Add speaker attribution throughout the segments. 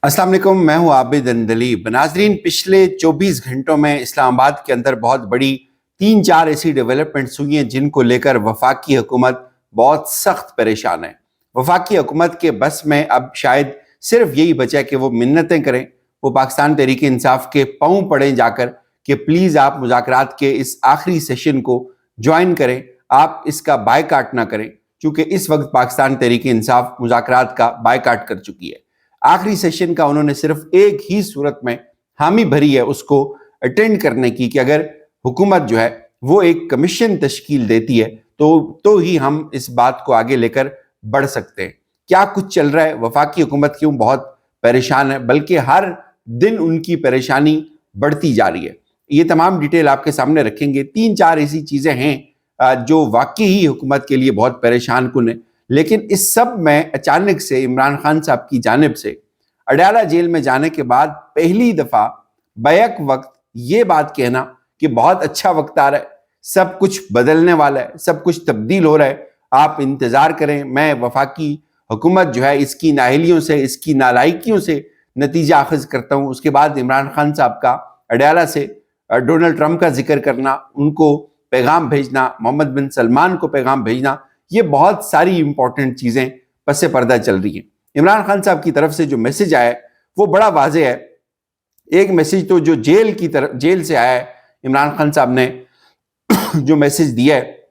Speaker 1: अस्सलाम वालेकुम, मैं हूं आबिद अंदलीब। नाजरीन, पिछले 24 घंटों में इस्लामाबाद के अंदर बहुत बड़ी 3-4 ऐसी डेवलपमेंट्स हुई हैं जिनको लेकर वफाकी हुकूमत बहुत सख्त परेशान है। वफाकी हुकूमत के बस में अब शायद सिर्फ यही बचा है कि वो मिन्नतें करें, वो पाकिस्तान तहरीक इंसाफ के पाँव पड़ें जाकर कि प्लीज़ आप मुज़ाकरात के इस आखिरी सेशन को ज्वाइन करें, आप इसका बायकाट ना करें, क्योंकि इस वक्त पाकिस्तान तहरीक इंसाफ मुज़ाकरात का बायकाट कर चुकी है। आखिरी सेशन का उन्होंने सिर्फ एक ही सूरत में हामी भरी है उसको अटेंड करने की कि अगर हुकूमत जो है वो एक कमीशन तश्कील देती है तो ही हम इस बात को आगे लेकर बढ़ सकते हैं। क्या कुछ चल रहा है, वफाकी हुकूमत क्यों बहुत परेशान है, बल्कि हर दिन उनकी परेशानी बढ़ती जा रही है। ये तमाम डिटेल आपके सामने रखेंगे। 3-4 ऐसी चीज़ें हैं जो वाकई ही हुकूमत के लिए बहुत परेशान कुन है। लेकिन इस सब में अचानक से इमरान खान साहब की जानिब से अडयाला जेल में जाने के बाद पहली दफ़ा बैक वक्त ये बात कहना कि बहुत अच्छा वक्त आ रहा है, सब कुछ बदलने वाला है, सब कुछ तब्दील हो रहा है, आप इंतज़ार करें, मैं वफाकी हुकूमत जो है इसकी नाअहलियों से, इसकी नालायकियों से नतीजा अखज़ करता हूँ। उसके बाद इमरान खान साहब का अडयाला से डोनाल्ड ट्रंप का जिक्र करना, उनको पैगाम भेजना, मोहम्मद बिन सलमान को पैगाम भेजना, ये बहुत सारी इंपॉर्टेंट चीज़ें पसे पर्दा चल रही हैं। इमरान खान साहब की तरफ से जो मैसेज आया है वो बड़ा वाज़ेह है। एक मैसेज तो जो जेल से आया है, इमरान खान साहब ने जो मैसेज दिया है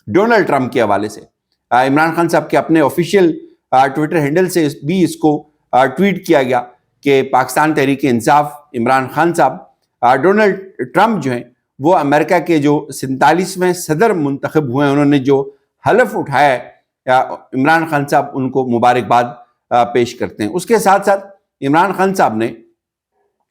Speaker 1: डोनाल्ड ट्रंप के हवाले से, इमरान खान साहब के अपने ऑफिशियल ट्विटर हैंडल से भी इसको ट्वीट किया गया कि पाकिस्तान तहरीक इंसाफ इमरान खान साहब, डोनाल्ड ट्रंप जो हैं वो अमेरिका के जो 47वें सदर मुंतखब हुए हैं, उन्होंने जो हलफ उठाया है, इमरान खान साहब उनको मुबारकबाद पेश करते हैं। उसके साथ साथ इमरान खान साहब ने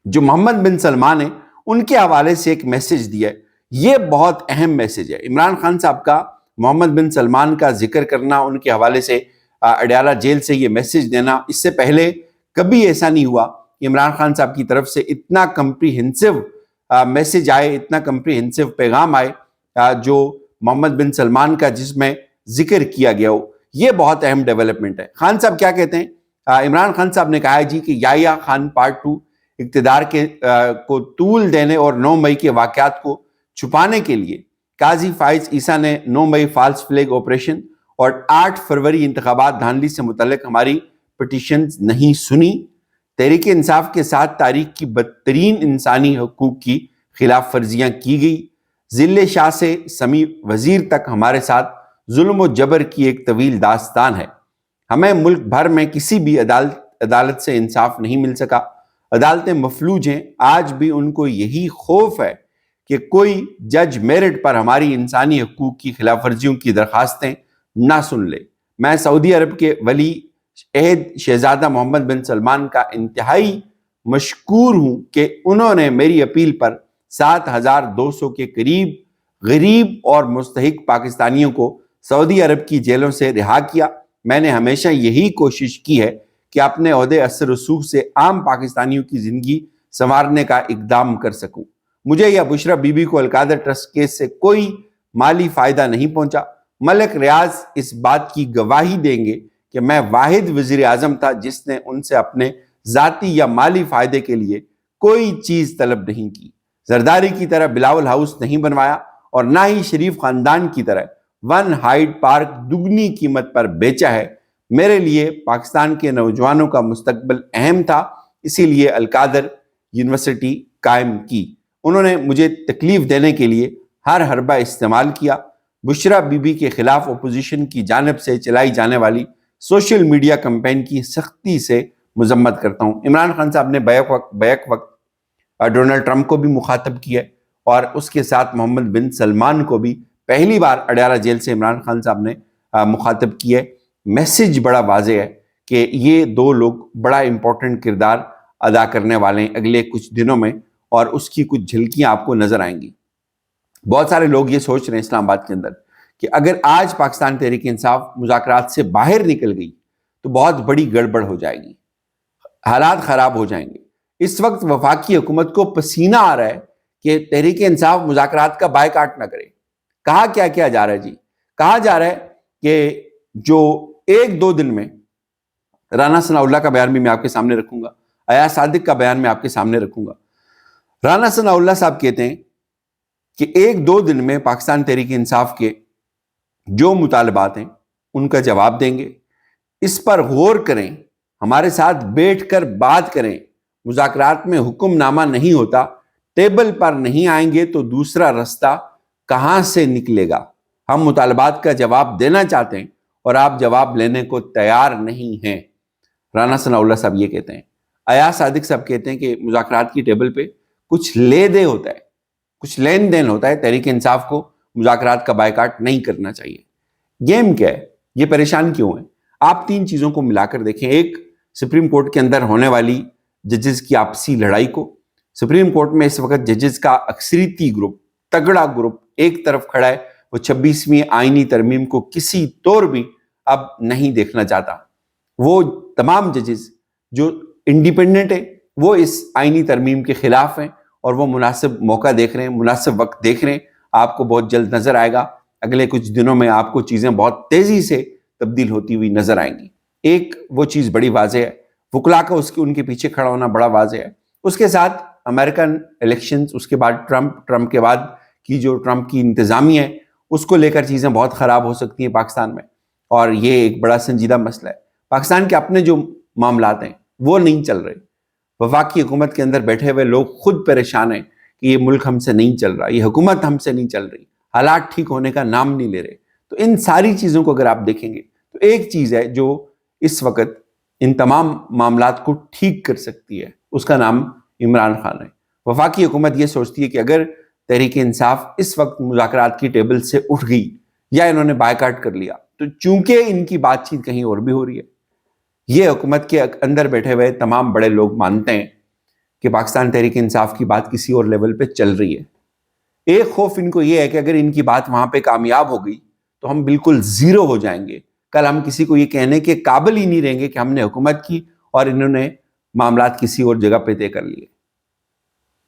Speaker 1: जो मोहम्मद बिन सलमान है उनके हवाले से एक मैसेज दिया है। ये बहुत अहम मैसेज है। इमरान खान साहब का मोहम्मद बिन सलमान का जिक्र करना, उनके हवाले से अडयाला जेल से ये मैसेज देना, इससे पहले कभी ऐसा नहीं हुआ कि इमरान खान साहब की तरफ से इतना कम्प्रीहेंसिव मैसेज आए, इतना कम्प्रीहेंसिव पैगाम आए जो मोहम्मद बिन सलमान का जिसमें जिक्र किया गया हो। ये बहुत अहम डेवलपमेंट है। खान साहब क्या कहते हैं? इमरान खान साहब ने कहा है जी कि याह्या खान पार्ट 2 इक़्तिदार के को तूल देने और 9 मई के वाक़यात को छुपाने के लिए काजी फाइज ईसा ने 9 मई फाल्स फ्लैग ऑपरेशन और 8 फरवरी इंतखाबात धांधली से मुतल्लिक हमारी पिटीशन नहीं सुनी। तहरीक इंसाफ के साथ तारीख की बदतरीन इंसानी हकूक़ की खिलाफ वर्जियाँ की गई। ज़िले शाह से समी वज़ीर तक हमारे साथ जुल्म व जबर की एक तवील दास्तान है। हमें मुल्क भर में किसी भी अदालत से इंसाफ नहीं मिल सका। अदालतें मफलूज हैं। आज भी उनको यही खौफ है कि कोई जज मेरिट पर हमारी इंसानी हकूक़ की खिलाफ वर्जियों की दरखास्तें ना सुन ले। मैं सऊदी अरब के वली अहद शहजादा मोहम्मद बिन सलमान का इंतहाई मशकूर हूँ कि उन्होंने मेरी अपील पर 7200 के करीब गरीब और मुस्तहिक पाकिस्तानियों को सऊदी अरब की जेलों से रिहा किया। मैंने हमेशा यही कोशिश की है कि अपने ओहदे असर रसूख से आम पाकिस्तानियों की ज़िंदगी संवारने का इक़दाम कर सकूं। मुझे या बुशरा बीबी को अलकादर ट्रस्ट केस से कोई माली फ़ायदा नहीं पहुंचा। मलिक रियाज इस बात की गवाही देंगे कि मैं वाहिद वज़ीर आज़म था जिसने उनसे अपने ज़ाती या माली फ़ायदे के लिए कोई चीज़ तलब नहीं की। जरदारी की तरह बिलावल हाउस नहीं बनवाया और ना ही शरीफ ख़ानदान की तरह वन हाइड पार्क दुगनी कीमत पर बेचा है। मेरे लिए पाकिस्तान के नौजवानों का मुस्तकबिल अहम था, इसीलिए अलकादर यूनिवर्सिटी कायम की। उन्होंने मुझे तकलीफ देने के लिए हर हरबा इस्तेमाल किया। बुशरा बीबी के खिलाफ अपोजिशन की जानिब से चलाई जाने वाली सोशल मीडिया कैंपेन की सख्ती से मजम्मत करता हूँ। इमरान खान साहब ने बैक वक्त डोनाल्ड ट्रंप को भी मुखातब किया और उसके साथ मोहम्मद बिन सलमान को भी पहली बार अडयाला जेल से इमरान खान साहब ने मुखातब किया। मैसेज बड़ा वाज़ेह है कि ये दो लोग बड़ा इंपॉर्टेंट किरदार अदा करने वाले हैं अगले कुछ दिनों में, और उसकी कुछ झलकियाँ आपको नज़र आएंगी। बहुत सारे लोग ये सोच रहे हैं इस्लामाबाद के अंदर कि अगर आज पाकिस्तान तहरीक इंसाफ मुज़ाकरात से बाहर निकल गई तो बहुत बड़ी गड़बड़ हो जाएगी, हालात ख़राब हो जाएंगे। इस वक्त वफाकी हुकूमत को पसीना आ रहा है कि तहरीक इंसाफ मुज़ाकरात का बायकाट ना करे। कहा क्या किया जा रहा है जी? कहा जा रहा है कि जो 1-2 दिन में, राना सनाउल्लाह का बयान भी मैं आपके सामने रखूंगा, ایاز صادق کا بیان میں آپ کے سامنے رکھوں گا۔ رانا ثناء اللہ صاحب کہتے ہیں کہ 1-2 دن میں پاکستان تحریک انصاف کے جو مطالبات ہیں ان کا جواب دیں گے، اس پر غور کریں، ہمارے ساتھ بیٹھ کر بات کریں، مذاکرات میں حکم نامہ نہیں ہوتا، ٹیبل پر نہیں آئیں گے تو دوسرا رستہ کہاں سے نکلے گا؟ ہم مطالبات کا جواب دینا چاہتے ہیں اور آپ جواب لینے کو تیار نہیں ہیں۔ رانا ثناء اللہ صاحب یہ کہتے ہیں۔ ایاز صادق صاحب کہتے ہیں کہ مذاکرات کی ٹیبل پہ کچھ لے دے ہوتا ہے، کچھ لین دین ہوتا ہے، تحریک انصاف کو مذاکرات کا بائیکاٹ نہیں کرنا چاہیے۔ گیم کیا ہے؟ یہ پریشان کیوں ہے؟ آپ 3 چیزوں کو ملا کر دیکھیں۔ ایک، سپریم کورٹ کے اندر ہونے والی ججز کی آپسی لڑائی کو۔ سپریم کورٹ میں اس وقت ججز کا اکثریتی گروپ، تگڑا گروپ ایک طرف کھڑا ہے، وہ 26ویں آئینی ترمیم کو کسی طور بھی اب نہیں دیکھنا چاہتا۔ وہ تمام ججز جو انڈیپینڈنٹ ہیں وہ اس آئینی ترمیم کے خلاف ہیں اور وہ مناسب موقع دیکھ رہے ہیں، مناسب وقت دیکھ رہے ہیں۔ آپ کو بہت جلد نظر آئے گا، اگلے کچھ دنوں میں آپ کو چیزیں بہت تیزی سے تبدیل ہوتی ہوئی نظر آئیں گی۔ ایک وہ چیز بڑی واضح ہے، وکلا کا ان کے پیچھے کھڑا ہونا بڑا واضح ہے۔ اس کے ساتھ امریکن الیکشنز، اس کے بعد ٹرمپ کے بعد کی جو ٹرمپ کی انتظامیہ ہے اس کو لے کر چیزیں بہت خراب ہو سکتی ہیں پاکستان میں، اور یہ ایک بڑا سنجیدہ مسئلہ ہے۔ پاکستان کے اپنے جو معاملات ہیں وہ نہیں چل رہے، وفاقی حکومت کے اندر بیٹھے ہوئے لوگ خود پریشان ہیں کہ یہ ملک ہم سے نہیں چل رہا، یہ حکومت ہم سے نہیں چل رہی، حالات ٹھیک ہونے کا نام نہیں لے رہے۔ تو ان ساری چیزوں کو اگر آپ دیکھیں گے تو ایک چیز ہے جو اس وقت ان تمام معاملات کو ٹھیک کر سکتی ہے، اس کا نام عمران خان ہے۔ وفاقی حکومت یہ سوچتی ہے کہ اگر تحریک انصاف اس وقت مذاکرات کی ٹیبل سے اٹھ گئی یا انہوں نے بائیکاٹ کر لیا تو چونکہ ان کی بات چیت کہیں اور بھی ہو رہی ہے، یہ حکومت کے اندر بیٹھے ہوئے تمام بڑے لوگ مانتے ہیں کہ پاکستان تحریک انصاف کی بات کسی اور لیول پہ چل رہی ہے۔ ایک خوف ان کو یہ ہے کہ اگر ان کی بات وہاں پہ کامیاب ہو گئی تو ہم بالکل زیرو ہو جائیں گے، کل ہم کسی کو یہ کہنے کے قابل ہی نہیں رہیں گے کہ ہم نے حکومت کی اور انہوں نے معاملات کسی اور جگہ پہ طے کر لیے۔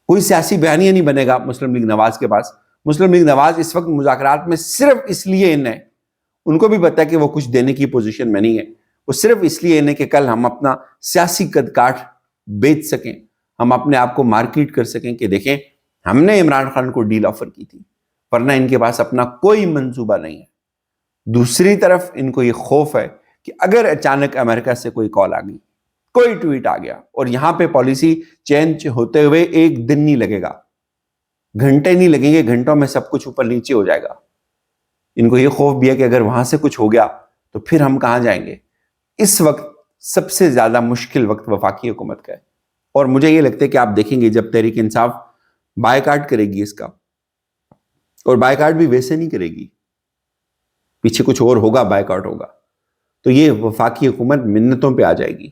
Speaker 1: کوئی سیاسی بیانیہ نہیں بنے گا مسلم لیگ نواز کے پاس۔ مسلم لیگ نواز اس وقت مذاکرات میں صرف اس لیے ان کو بھی پتا ہے کہ وہ کچھ دینے کی پوزیشن میں نہیں ہے، وہ صرف اس لیے کہ کل ہم اپنا سیاسی قد کاٹ بیچ سکیں، ہم اپنے آپ کو مارکیٹ کر سکیں کہ دیکھیں ہم نے عمران خان کو ڈیل آفر کی تھی، ورنہ ان کے پاس اپنا کوئی منصوبہ نہیں ہے۔ دوسری طرف ان کو یہ خوف ہے کہ اگر اچانک امریکہ سے کوئی کال آ گئی، کوئی ٹویٹ آ گیا اور یہاں پہ پالیسی چینج ہوتے ہوئے 1 دن نہیں لگے گا، گھنٹے نہیں لگیں گے، گھنٹوں میں سب کچھ اوپر نیچے ہو جائے گا۔ ان کو یہ خوف بھی ہے کہ اگر وہاں سے کچھ ہو گیا تو پھر ہم کہاں جائیں گے۔ اس وقت سب سے زیادہ مشکل وقت وفاقی حکومت کا ہے، اور مجھے یہ لگتا ہے کہ آپ دیکھیں گے جب تحریک انصاف بائیکاٹ کرے گی اس کا، اور بائیکاٹ بھی ویسے نہیں کرے گی، پیچھے کچھ اور ہوگا، بائیکاٹ ہوگا، تو یہ وفاقی حکومت منتوں پہ آ جائے گی،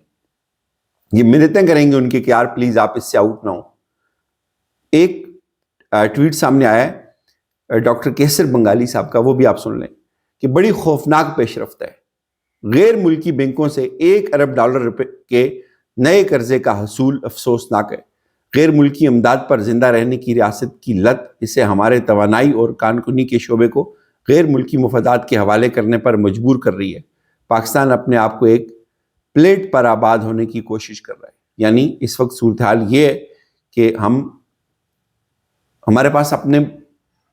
Speaker 1: یہ منتیں کریں گے ان کی کہ یار پلیز آپ اس سے آؤٹ نہ ہو۔ ایک ٹویٹ سامنے آیا ہے ڈاکٹر کیسر بنگالی صاحب کا، وہ بھی آپ سن لیں کہ بڑی خوفناک پیش رفت ہے، غیر ملکی بینکوں سے $1 ارب کے نئے قرضے کا حصول افسوسناک ہے۔ غیر ملکی امداد پر زندہ رہنے کی ریاست کی لت اسے ہمارے توانائی اور کانکنی کے شعبے کو غیر ملکی مفادات کے حوالے کرنے پر مجبور کر رہی ہے۔ پاکستان اپنے آپ کو ایک پلیٹ پر آباد ہونے کی کوشش کر رہا ہے، یعنی اس وقت صورتحال یہ ہے کہ ہمارے پاس اپنے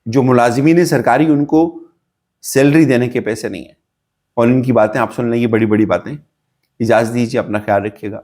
Speaker 1: جو ملازمین سرکاری ان کو سیلری دینے کے پیسے نہیں ہیں، اور ان کی باتیں آپ سن لیں، یہ بڑی بڑی باتیں۔ اجازت دیجیے، اپنا خیال رکھیے گا۔